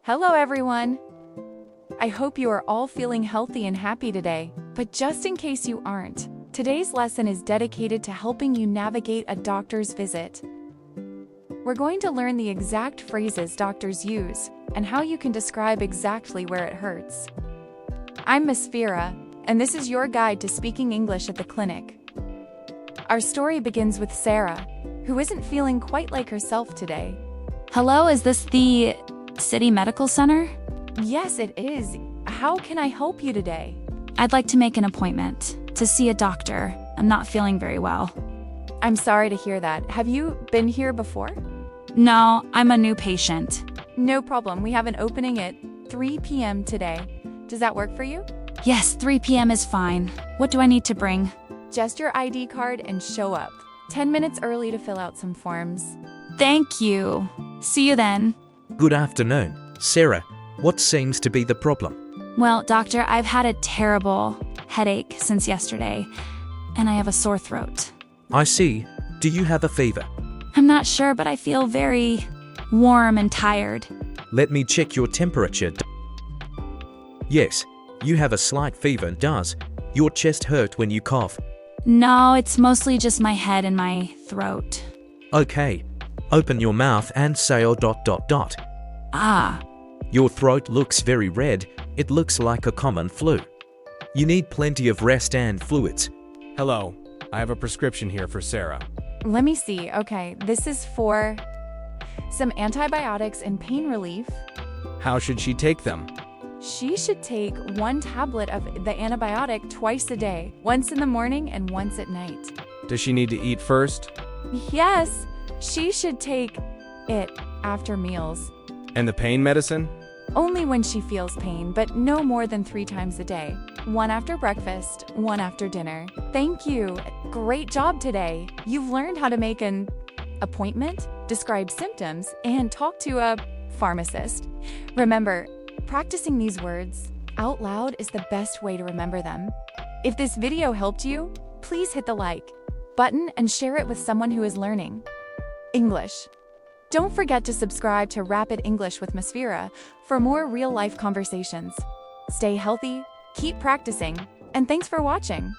Hello everyone! I hope you are all feeling healthy and happy today, but just in case you aren't, today's lesson is dedicated to helping you navigate a doctor's visit. We're going to learn the exact phrases doctors use and how you can describe exactly where it hurts. I'm Musfirah, and this is your guide to speaking English at the clinic. Our story begins with Sarah, who isn't feeling quite like herself today. Hello, is this the City Medical Center? Yes, it is. How can I help you today? I'd like to make an appointment to see a doctor. I'm not feeling very well. I'm sorry to hear that. Have you been here before? No, I'm a new patient. No problem. We have an opening at 3 p.m. today. Does that work for you? Yes, 3 p.m. is fine. What do I need to bring? Just your ID card and show up. 10 minutes early to fill out some forms. Thank you. See you then. Good afternoon, Sarah. What seems to be the problem? Well, doctor, I've had a terrible headache since yesterday, and I have a sore throat. I see. Do you have a fever? I'm not sure, but I feel very warm and tired. Let me check your temperature. Yes, you have a slight fever. Does your chest hurt when you cough? No, it's mostly just my head and my throat. Okay. Open your mouth and say . Ah. Your throat looks very red. It looks like a common flu. You need plenty of rest and fluids. Hello, I have a prescription here for Sarah. Let me see. Okay, this is for some antibiotics and pain relief. How should she take them? She should take 1 tablet of the antibiotic twice a day, once in the morning and once at night. Does she need to eat first? Yes, she should take it after meals. And the pain medicine? Only when she feels pain, but no more than 3 times a day. 1 after breakfast, 1 after dinner. Thank you. Great job today. You've learned how to make an appointment, describe symptoms, and talk to a pharmacist. Remember, practicing these words out loud is the best way to remember them. If this video helped you, please hit the like button and share it with someone who is learning English. Don't forget to subscribe to Rapid English with Musfirah for more real-life conversations. Stay healthy, keep practicing, and thanks for watching.